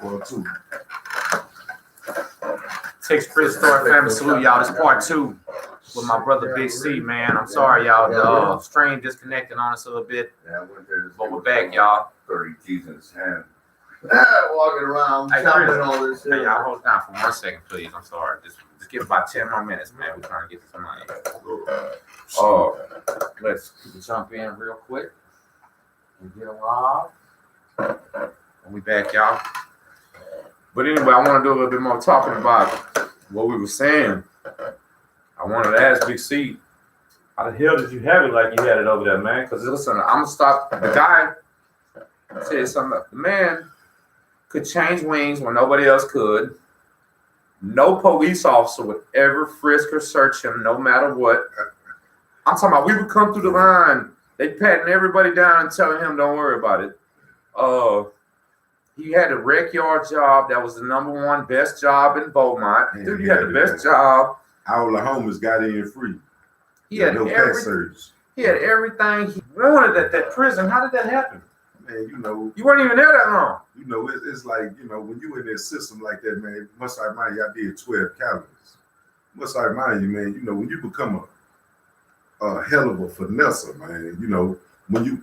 Well, too. Text Chris Story family, salute y'all. This part 2 with my brother Big C, man. I'm sorry, y'all. The stream disconnected on us a little bit, but we're back, y'all. 30 G's in his hand. Walking around, chopping all this shit. Hey, y'all hold down for 1 second, please. I'm sorry. Just give about 10 more minutes, man. We're trying to get to somebody. Let's jump in real quick and get alive. And we back, y'all. But anyway, I want to do a little bit more talking about what we were saying. I wanted to ask Big C, how the hell did you have it like you had it over there, man? Because listen, I'm going to stop. The guy said something. The man could change wings when nobody else could. No police officer would ever frisk or search him, no matter what. I'm talking about we would come through the line. They patting everybody down and telling him, don't worry about it. He had a rec yard job. That was the #1 best job in Beaumont. Dude, you had the best job. All the homies got in free. He had no cat search. He had everything he wanted at that prison. How did that happen? Man, you know. You weren't even there that long. You know, it's like, you know, when you in that system like that, man, must I remind you, I did 12 calories. Must I remind you, man, you know, when you become a hell of a finesser, man, you know, when you,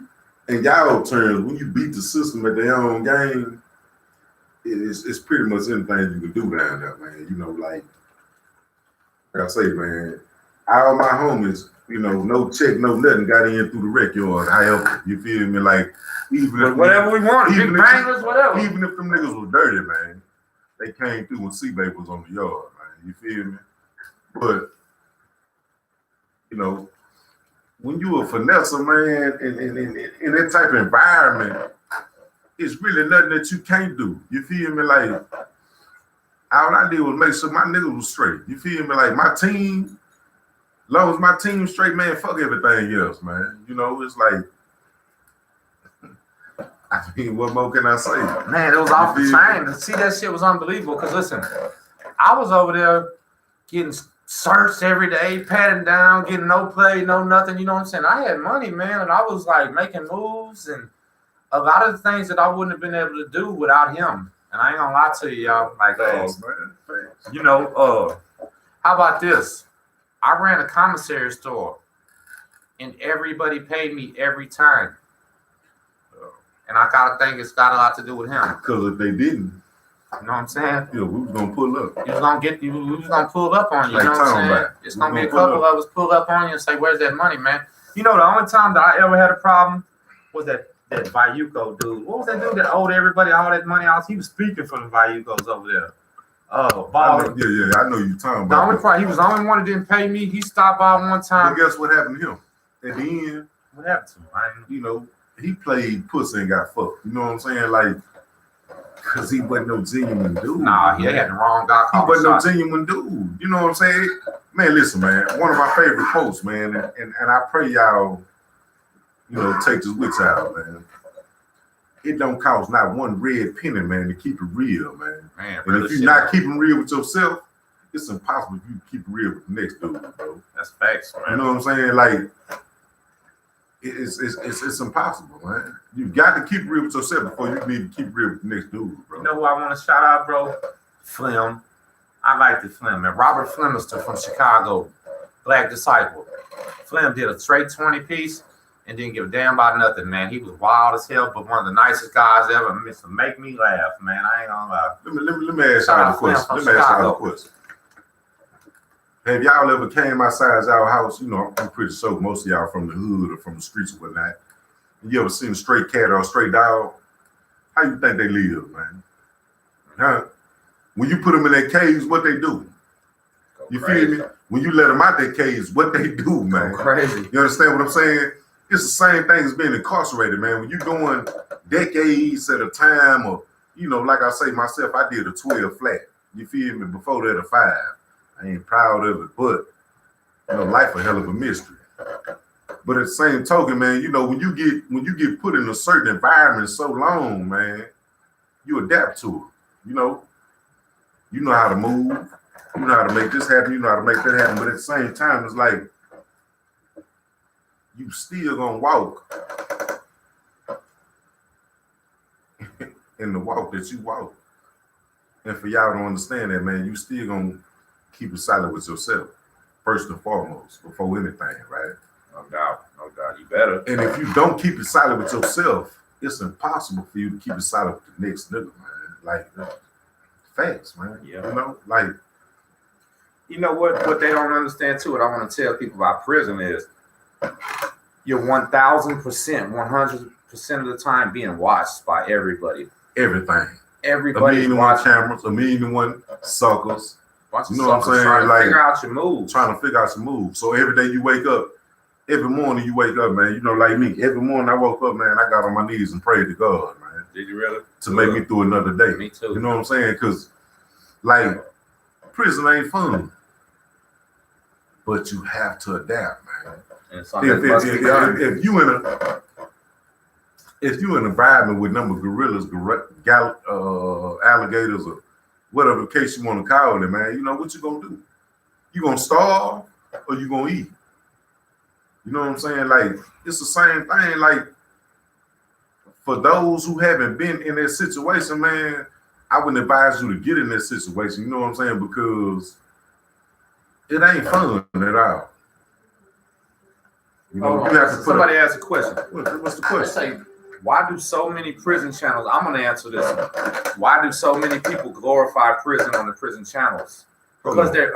in y'all terms, when you beat the system at their own game, it's pretty much anything you can do down there, man. You know, like I say, man, all my homies, you know, no check, no nothing, got in through the rec yard. However, you feel me? Like, even if whatever we wanted, big bangers, whatever. Even if them niggas was dirty, man, they came through when C-Babe was on the yard, man. You feel me? But, you know, when you a finesser, man, in that type of environment, it's really nothing that you can't do. You feel me? Like, all I did was make sure my niggas was straight. You feel me? Like, my team, as long as my team straight, man, fuck everything else, man. You know, it's like, I mean, what more can I say? Man, it was off the chain. To see that shit was unbelievable. Because listen, I was over there getting searched every day, patting down, getting no play, no nothing. You know what I'm saying? I had money, man, and I was like making moves and a lot of the things that I wouldn't have been able to do without him. And I ain't gonna lie to you, y'all. Like, you know, how about this? I ran a commissary store, and everybody paid me every time. And I gotta think it's got a lot to do with him. Because if they didn't, you know what I'm saying? Yeah, we was gonna pull up. We was gonna pull up on you. Like, you know what I'm saying? It's gonna be a couple of us pull up on you and say, "Where's that money, man?" You know, the only time that I ever had a problem was that Vayuco dude. What was that dude that owed everybody all that money out? He was speaking for the Vayucos over there. Baller. Yeah, I know you talking about. The only part, he was the only one that didn't pay me. He stopped by one time. But guess what happened to him? At the end, what happened to him? You know, he played pussy and got fucked. You know what I'm saying? Like, because he wasn't no genuine dude. Nah, he had the wrong guy. He wasn't no genuine dude. You know what I'm saying? Man, listen, man. One of my favorite quotes, man, and I pray y'all, you know, take this with y'all, man. It don't cost not one red penny, man, to keep it real, man. And if you're not keeping real with yourself, it's impossible for you to keep it real with the next dude, bro. That's facts, man. You know what I'm saying? Like, it's impossible, man. You got to keep it real with yourself before you need to keep it real with the next dude, bro. You know who I want to shout out, bro? Flim. I like the Flim, man. Robert Flemister from Chicago, Black Disciple. Flim did a straight 20-piece. And didn't give a damn about nothing, man. He was wild as hell, but one of the nicest guys ever. To make me laugh, man. I ain't gonna lie. Let me ask y'all a question. Have y'all ever came outside y'all house? You know, I'm pretty sure most of y'all from the hood or from the streets or whatnot. You ever seen a stray cat or a stray dog? How you think they live, man? Huh? When you put them in their cages, what they do? You feel me? When you let them out their cages, what they do, man? Go crazy. You understand what I'm saying? It's the same thing as being incarcerated, man. When you're going decades at a time, or, you know, like I say myself, I did a 12 flat. You feel me? Before that, a 5. I ain't proud of it, but, you know, life a hell of a mystery. But at the same token, man, you know, when you get put in a certain environment so long, man, you adapt to it. You know how to move. You know how to make this happen. You know how to make that happen. But at the same time, it's like, you still gonna walk in the walk that you walk. And for y'all to understand that, man, you still gonna keep it solid with yourself, first and foremost, before anything, right? No doubt. You better. And if you don't keep it solid with yourself, it's impossible for you to keep it solid with the next nigga, man. Like, facts, man. Yeah. You know, like. You know what they don't understand too, what I want to tell people about prison is you're 1,000%, 100% of the time being watched by everybody. Everything. Everybody's watching cameras, 1,000,001 suckers. You know what I'm saying? Trying to figure out your moves. Trying to figure out your moves. So every day you wake up, every morning you wake up, man, you know, like me, every morning I woke up, man, I got on my knees and prayed to God, man. Did you really? To make me through another day. Me too. You know what I'm saying? Because, like, prison ain't fun. But you have to adapt, man. If you in an environment with number of gorillas, alligators, or whatever the case you want to call it, man, you know what you gonna do? You gonna starve or you gonna eat? You know what I'm saying? Like, it's the same thing. Like, for those who haven't been in that situation, man, I wouldn't advise you to get in that situation. You know what I'm saying? Because it ain't fun at all. You know, you have to somebody asked a question. What's the question? Say, why do so many prison channels? I'm gonna answer this one. Why do so many people glorify prison on the prison channels? Because they're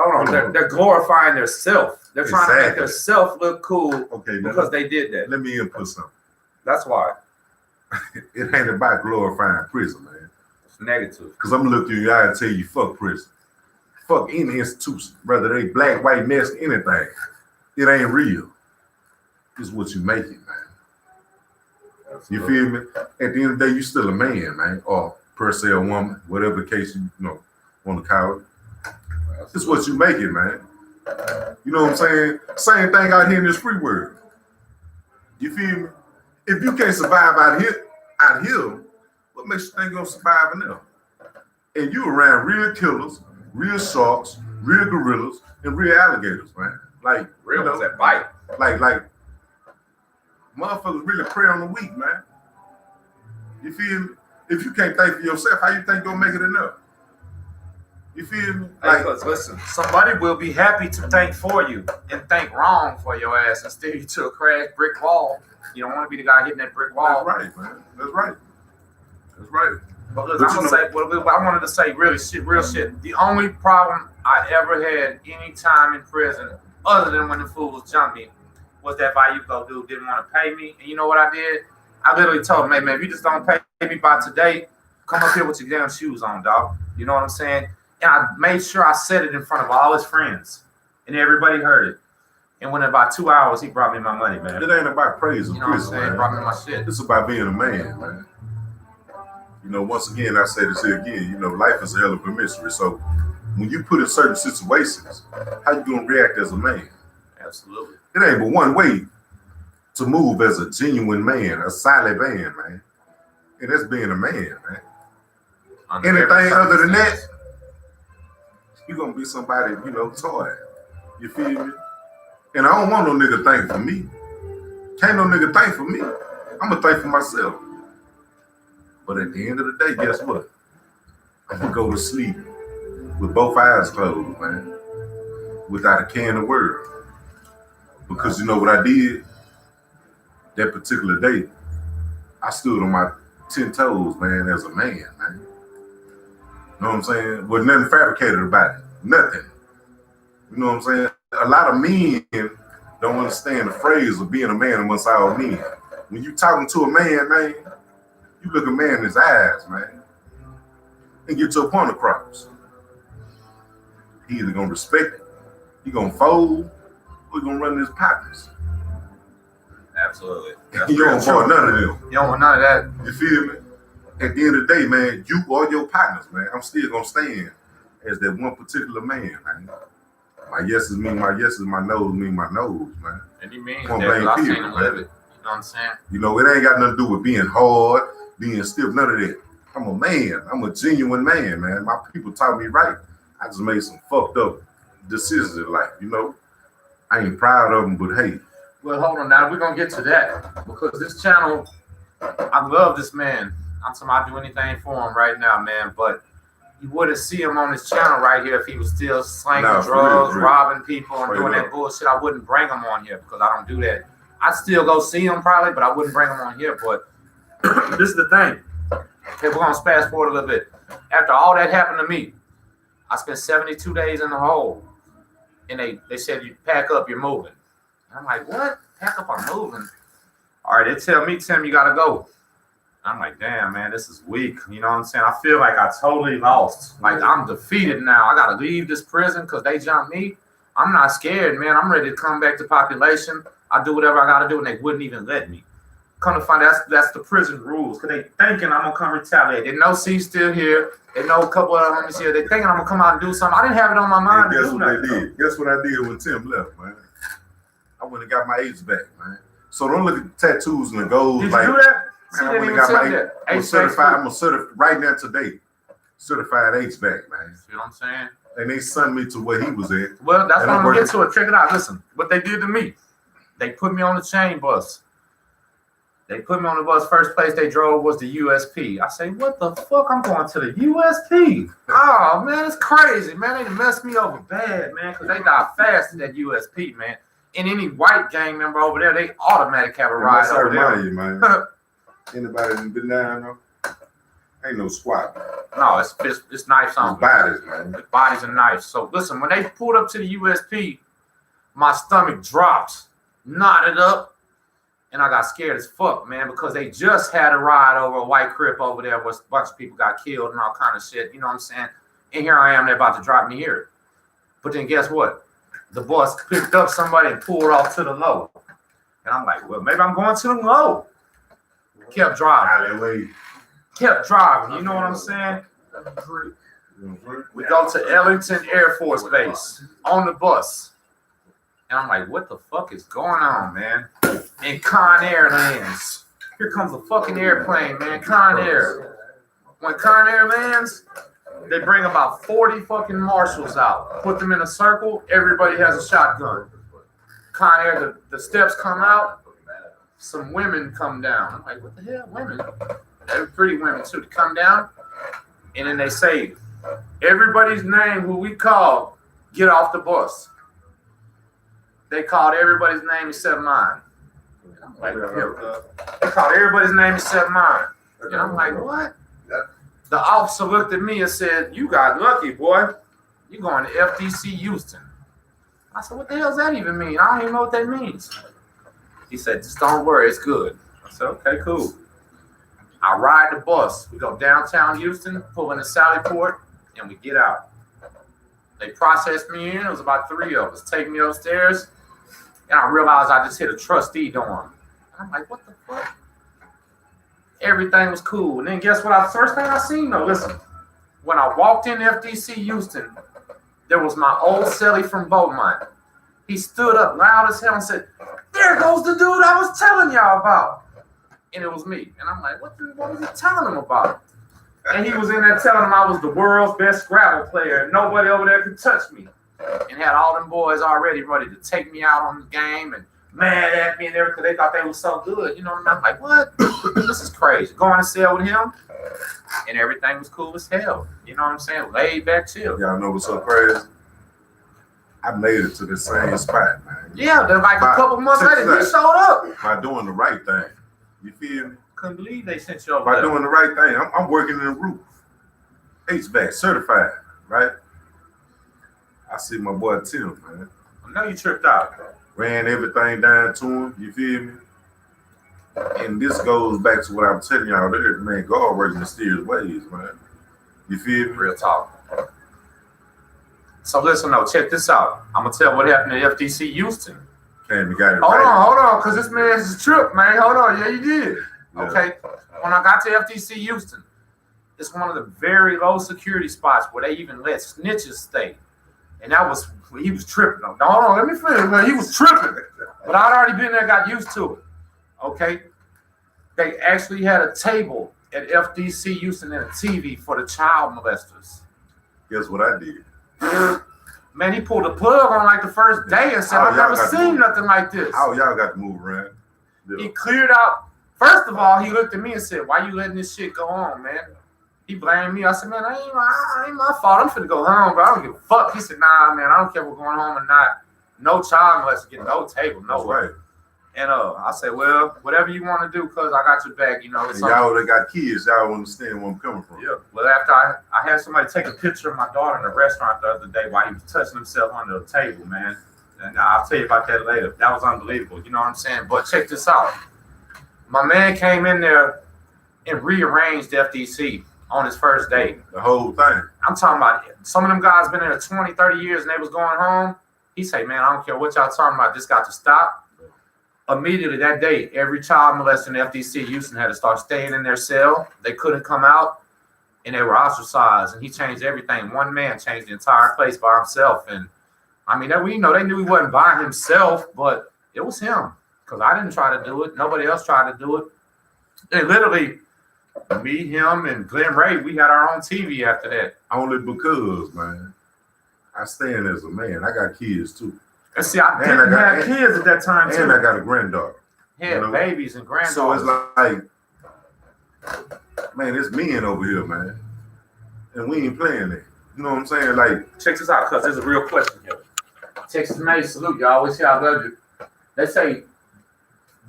glorifying their self. They're trying to make their self look cool. Okay, because they did that. Let me input something. That's why. It ain't about glorifying prison, man. It's negative. Because I'm gonna look you in your eye and tell you, fuck prison. Fuck any institution, whether they black, white, Mexican, anything. It ain't real. It's what you make it, man. Absolutely. You feel me? At the end of the day, you still a man, man, or per se a woman, whatever the case you want to call it. It's what you make it, man. You know what I'm saying? Same thing out here in this free world. You feel me? If you can't survive out here, what makes you think you're gonna survive in there? And you around real killers, real sharks, real gorillas, and real alligators, man. Like real ones that bite. Like motherfuckers really prey on the weak, man. You feel me? If you can't think for yourself, how you think you're gonna make it enough? You feel me? Like, listen, somebody will be happy to think for you and think wrong for your ass and steer you to a crashed brick wall. You don't want to be the guy hitting that brick wall. That's right, man. That's right. But look, I wanted to say real shit. The only problem I ever had any time in prison, other than when the fools jumped me, was that Bayuko dude didn't want to pay me. And you know what I did? I literally told him, hey, man, if you just don't pay me by today, come up here with your damn shoes on, dog. You know what I'm saying? And I made sure I said it in front of all his friends. And everybody heard it. And within about 2 hours, he brought me my money, man. It ain't about praise or prison, man. He brought me my shit. It's about being a man, man. You know, once again, I say this here again, you know, life is a hell of a mystery. So when you put in certain situations, how you gonna react as a man? Absolutely. It ain't but one way to move as a genuine man, a solid man, man. And that's being a man, man. Anything other than that, you're gonna be somebody, toy. You feel me? And I don't want no nigga think for me. Can't no nigga think for me. I'm gonna think for myself. But at the end of the day, guess what? I'm gonna go to sleep with both eyes closed, man. Without a care in the world. Because you know what I did? That particular day, I stood on my 10 toes, man, as a man, man. You know what I'm saying? With nothing fabricated about it. Nothing. You know what I'm saying? A lot of men don't understand the phrase of being a man amongst all men. When you talking to a man, you look a man in his eyes, man, and get your point across. He either gonna respect it, he gonna fold, or he gonna run his pockets. Absolutely. You don't want none of them. You don't want none of that. You feel me? At the end of the day, man, you or your partners, man, I'm still gonna stand as that one particular man, man. My yeses mean my yeses, my no's mean my no's, man. And you mean that, I've seen him live it. You know what I'm saying? You know, it ain't got nothing to do with being hard, being stiff, none of that. I'm a man. I'm a genuine man, man. My people taught me right. I just made some fucked up decisions in life, you know? I ain't proud of them, but hey. Well, hold on now. We're going to get to that. Because this channel, I love this man. I'm talking about do anything for him right now, man. But you wouldn't see him on his channel right here if he was still slanging drugs, real. robbing people, and doing that bullshit. I wouldn't bring him on here because I don't do that. I'd still go see him probably, but I wouldn't bring him on here. But this is the thing. Okay, we're going to fast forward a little bit. After all that happened to me, I spent 72 days in the hole. And they said, you pack up, you're moving. And I'm like, what? Pack up, I'm moving? All right, they tell me, Tim, you got to go. I'm like, damn, man, this is weak. You know what I'm saying? I feel like I totally lost. Like, I'm defeated now. I got to leave this prison because they jumped me. I'm not scared, man. I'm ready to come back to population. I do whatever I got to do, and they wouldn't even let me. Come to find out, that's the prison rules. Because they thinking I'm going to come retaliate. They know C's still here. They know a couple of homies here. They thinking I'm going to come out and do something. I didn't have it on my mind. Guess what they did? Guess what I did when Tim left, man? I went and got my age back, man. So don't look at the tattoos and the gold. Did like, you do that? Man, I went and got my I'm certified. I'm a certified right now today. Certified HVAC, man. You know what I'm saying? And they sent me to where he was at. Well, that's what I'm gonna get to it. Check it out. Listen, what they did to me. They put me on the chain bus. They put me on the bus. First place they drove was the USP. I say, what the fuck? I'm going to the USP. Oh man, it's crazy, man. They messed me over bad, man, because they died fast at that USP, man. And any white gang member over there, they automatic have a ride over there. You, man. Anybody been down though? Ain't no squat. No, it's knives on. It's bodies, man. It's bodies and knives. So listen, when they pulled up to the USP, my stomach dropped, knotted up, and I got scared as fuck, man, because they just had a ride over a white crib over there where a bunch of people got killed and all kind of shit. You know what I'm saying? And here I am, they're about to drop me here. But then guess what? The bus picked up somebody and pulled off to the low. And I'm like, well, maybe I'm going to the low. Kept driving. Kept driving. You know what I'm saying? We go to Ellington Air Force Base on the bus. And I'm like, what the fuck is going on, man? And Con Air lands. Here comes a fucking airplane, man. Con Air. When Con Air lands, they bring about 40 fucking marshals out. Put them in a circle. Everybody has a shotgun. Con Air, the steps come out. Some women come down. I'm like, what the hell, women? They're pretty women too. They come down, and then they say, everybody's name who we call, get off the bus. They called everybody's name except mine. And I'm like, they called everybody's name except mine. And I'm like, what? The officer looked at me and said, you got lucky, boy. You going to FDC Houston. I said, what the hell does that even mean? I don't even know what that means. He said, just don't worry, it's good. I said, okay, cool. I ride the bus. We go downtown Houston, pull into Sallyport, and we get out. They processed me in. It was about 3 of us. Take me upstairs, and I realized I just hit a trustee dorm. I'm like, what the fuck? Everything was cool. And then guess what? First thing I seen, though, listen. When I walked in FDC Houston, there was my old celly from Beaumont. He stood up loud as hell and said, there goes the dude I was telling y'all about. And it was me. And I'm like, what was he telling him about? And he was in there telling him I was the world's best Scrabble player and nobody over there could touch me. And had all them boys already ready to take me out on the game and mad at me and everything because they thought they was so good. You know what I mean? I'm like, what? This is crazy. Going to cell with him, and everything was cool as hell. You know what I'm saying? Laid back, chill. Y'all know what's so crazy? I made it to the same spot, man. Yeah, then like a couple months later, he showed up. By doing the right thing. You feel me? Couldn't believe they sent you over By there. doing the right thing. I'm working in the roof. HVAC, certified, right? I see my boy Tim, man. I know you tripped out. Ran everything down to him, you feel me? And this goes back to what I'm telling y'all there, man. God works in mysterious ways, man. You feel me? Real talk. So listen, though, check this out. I'm gonna tell what happened at FDC Houston. Came and got it Hold on, because this man's a trip, man. Hold on, yeah, you did. Yeah. Okay, when I got to FDC Houston, it's one of the very low security spots where they even let snitches stay. And that was, he was tripping. Hold on, let me finish, man. He was tripping. But I'd already been there, got used to it. Okay? They actually had a table at FDC Houston and a TV for the child molesters. Guess what I did? Man, he pulled the plug on like the first day and said, I've never seen nothing like this. Oh, y'all got to move around. He cleared out. First of all, he looked at me and said, why you letting this shit go on, man? He blamed me. I said, man, ain't my fault. I'm finna go home, bro. I don't give a fuck. He said, nah, man, I don't care if we're going home or not. No child molester get no table, no way. Right. And I said, well, whatever you want to do, cuz I got your back, you know. And y'all that got kids, y'all understand where I'm coming from. Yeah. Well, after I had somebody take a picture of my daughter in a restaurant the other day while he was touching himself under the table, man. And I'll tell you about that later. That was unbelievable. You know what I'm saying? But check this out. My man came in there and rearranged FDC on his first date. The whole thing. I'm talking about it. Some of them guys been there 20, 30 years and they was going home. He say, man, I don't care what y'all talking about. This got to stop. Immediately that day, every child molester in FDC Houston had to start staying in their cell. They couldn't come out and they were ostracized. And he changed everything. One man changed the entire place by himself. And I mean, they knew he wasn't by himself, but it was him. Because I didn't try to do it. Nobody else tried to do it. And literally, me, him, and Glenn Ray, we had our own TV after that. Only because, man, I stand as a man. I got kids, too. And see, I didn't have kids at that time, too. And I got a granddaughter. Yeah, babies and granddaughters. So it's like, man, it's men over here, man. And we ain't playing that. You know what I'm saying? Like, check this out, because there's a real question here. Texas May, salute. Y'all always say I love you. They say,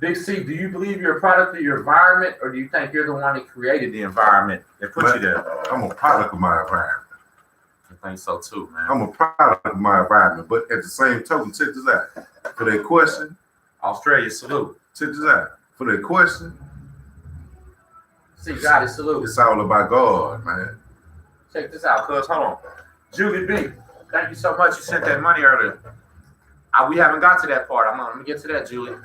Big C, do you believe you're a product of your environment, or do you think you're the one that created the environment that put you there? I'm a product of my environment. I think so too, man. I'm a product of my environment, but at the same token, check this out. For that question, Australia, salute. Check this out. For that question, see, God is salute. It's all about God, man. Check this out, cuz. Hold on. Julie B, thank you so much. You sent that money earlier. We haven't got to that part. I'm gonna get to that, Julie.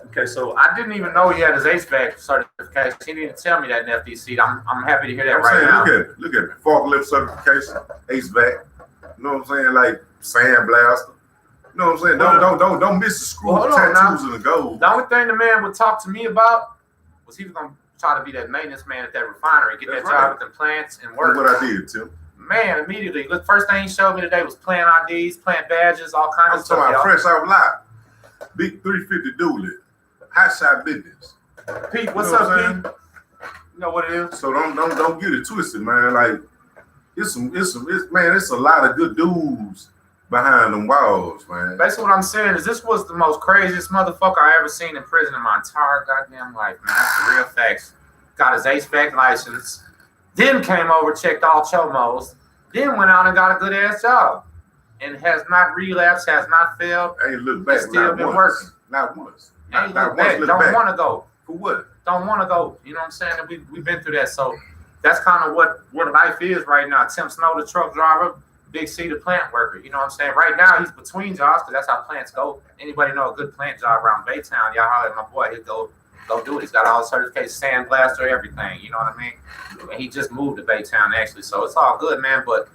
Okay, so I didn't even know he had his HVAC certification. He didn't tell me that in FDC. I'm happy to hear that now. Look at me. Forklift certification, HVAC. You know what I'm saying? Like sandblaster. You know what I'm saying? Don't miss the screw tattoos and the gold. The only thing the man would talk to me about was he was gonna try to be that maintenance man at that refinery, get that job at the plants and work. That's what I did, Tim. Man, immediately. Look, first thing he showed me today was plant IDs, plant badges, all kinds of stuff. I'm talking about fresh out live. Big 350 dually. Hot shot business. Pete, what's up, Pete? You know what it is? So don't get it twisted, man. Like it's a lot of good dudes behind them walls, man. Basically what I'm saying is this was the most craziest motherfucker I ever seen in prison in my entire goddamn life, man. That's the real facts. Got his HVAC license, then came over, checked all chomos, then went out and got a good ass job. And has not relapsed, has not failed. Ain't looked back. Still been working. Not once. Ain't look back. Don't want to go. For what? Don't want to go. You know what I'm saying? We've been through that. So that's kind of what life is right now. Tim Snow, the truck driver, Big C, the plant worker. You know what I'm saying? Right now, he's between jobs because that's how plants go. Anybody know a good plant job around Baytown? Y'all holler at my boy. He'll go do it. He's got all the certificates, sandblaster, everything. You know what I mean? And he just moved to Baytown, actually. So it's all good, man. But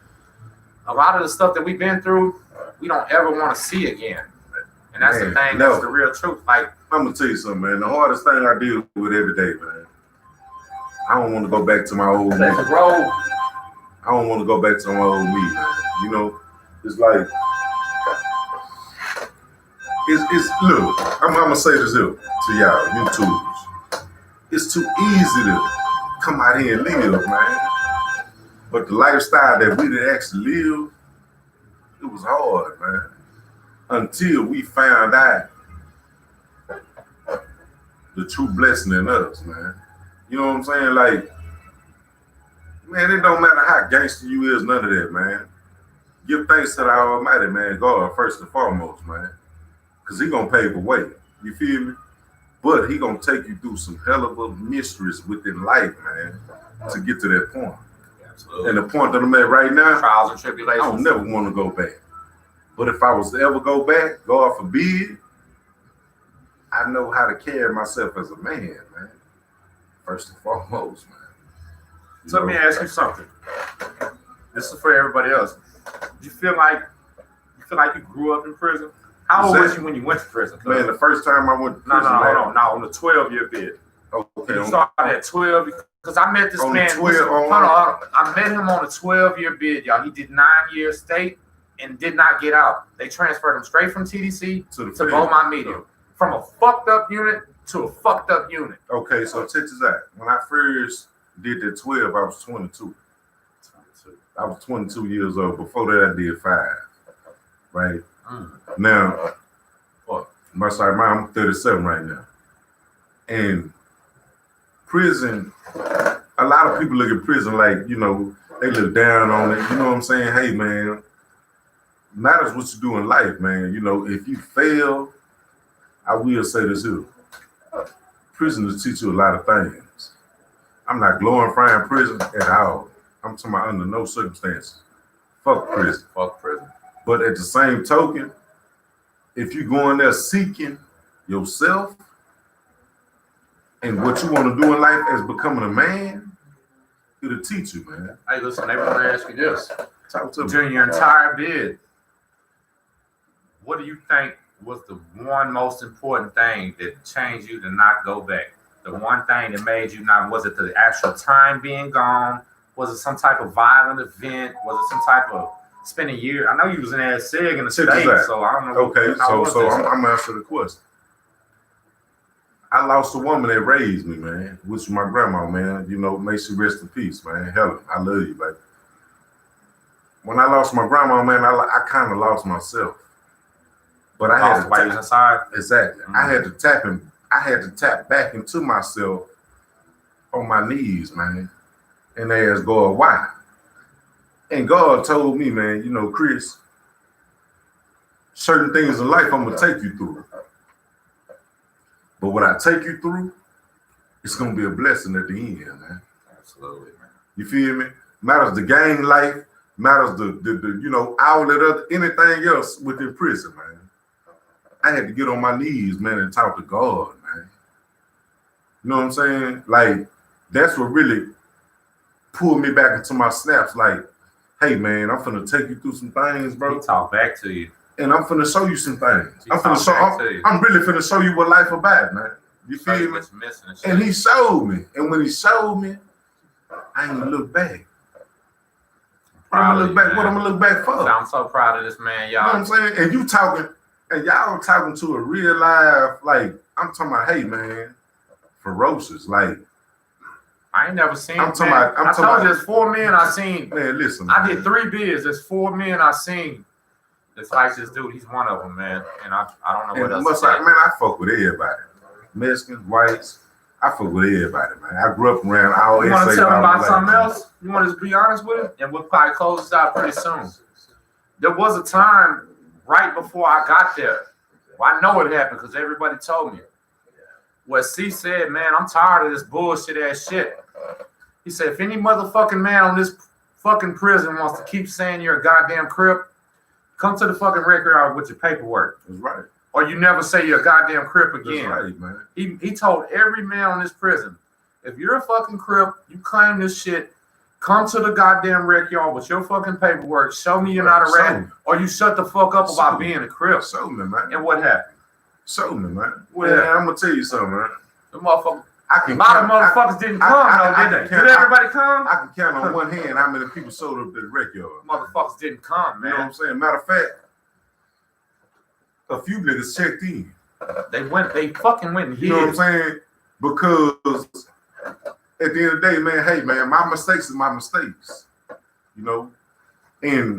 a lot of the stuff that we've been through, we don't ever want to see again. And that's the thing. That's the real truth. Like, I'm gonna tell you something, man. The hardest thing I deal with every day, man. I don't want to go back to my old me. I don't want to go back to my old me, man. You know, it's like it's look. I'm gonna say this here to y'all, YouTubers. It's too easy to come out here and live, man. But the lifestyle that we did actually live, it was hard, man. Until we found out the true blessing in us, man. You know what I'm saying? Like, man, it don't matter how gangster you is, none of that, man. Give thanks to the Almighty, man, God, first and foremost, man. Because he going to pave the way. You feel me? But he going to take you through some hell of a mysteries within life, man, to get to that point. Absolutely. And the point that I'm at right now, trials and tribulations. I don't never want to go back. But if I was to ever go back, God forbid, I know how to carry myself as a man, man. First and foremost, man. So let me ask you something. This is for everybody else. Do you feel like you grew up in prison? How old was you when you went to prison? Man, the first time I went to prison. No, on the 12-year bid. Okay. You started at 12 because I met this man. I met him on a 12-year bid, y'all. He did 9 years state and did not get out. They transferred him straight from TDC to Beaumont Medium. From a fucked up unit to a fucked up unit. Okay, so check this out. When I first Did that 12, I was 22. I was 22 years old. Before that, I did 5. Right? Now, I'm 37 right now. And prison, a lot of people look at prison like, you know, they look down on it. You know what I'm saying? Hey, man, matters what you do in life, man. You know, if you fail, I will say this here. Prison will teach you a lot of things. I'm not glorifying prison at all. I'm talking about under no circumstances. Fuck prison. Fuck prison. But at the same token, if you go in there seeking yourself and what you want to do in life as becoming a man, it'll teach you, man. Hey, listen, I want to ask you this. Talk to me. During your entire bid, what do you think was the one most important thing that changed you to not go back? The one thing that made you not, was it the actual time being gone? Was it some type of violent event? Was it some type of spending years? I know you was in that SIG in the States, so I don't know. Okay, so I'm going to answer the question. I lost a woman that raised me, man, which was my grandma, man. You know, may she rest in peace, man. Helen, I love you, baby. When I lost my grandma, man, I kind of lost myself. But I had to tap inside. Exactly. Mm-hmm. I had to tap back into myself on my knees, man, and ask God why. And God told me, man, you know, Chris, certain things in life I'm gonna take you through. But what I take you through, it's gonna be a blessing at the end, man. Absolutely, man. You feel me? Matters the gang life, matters the you know, all that other anything else within prison, man. I had to get on my knees, man, and talk to God, man. You know what I'm saying? Like, that's what really pulled me back into my snaps. Like, hey, man, I'm finna take you through some things, bro. He talk back to you. And I'm finna show you some things. I'm really finna show you what life about, man. You feel me? And he showed me. And when he showed me, I ain't gonna look back. What I'm gonna look back for? I'm so proud of this man, y'all. You know what I'm saying? And you talking, and y'all talking to a real life, like, I'm talking about, hey, man, ferocious. Like, I ain't never seen. I told you there's 4 men I seen. Man, listen. I did 3 bids. There's 4 men I seen. It's like this dude. He's one of them, man. And I don't know what else. Man, I fuck with everybody. Mexicans, whites. I fuck with everybody, man. I grew up around. I always you want to tell him about something man. else? You want to be honest with it? And we'll probably close this out pretty soon. There was a time right before I got there. Well, I know it happened because everybody told me. Where C said, man, I'm tired of this bullshit ass shit. He said, if any motherfucking man on this fucking prison wants to keep saying you're a goddamn crip, come to the fucking record with your paperwork. That's right. Or you never say you're a goddamn crip again. That's right, man. He told every man on this prison, if you're a fucking crip, you claim this shit, come to the goddamn rec yard with your fucking paperwork, show me you're not a rat, or you shut the fuck up about being a crip. Show me, man. And what happened? Show me, man. Well, yeah. I'm gonna tell you something, man. The motherfucker. A lot of motherfuckers didn't come, though, did they? Did everybody come? I can count on one hand how many people showed up at the rec yard. Motherfuckers didn't come, man. You know what I'm saying? Matter of fact, a few niggas checked in. They fucking went and hid. You know what I'm saying? Because at the end of the day, man, hey, man, my mistakes is my mistakes. You know? And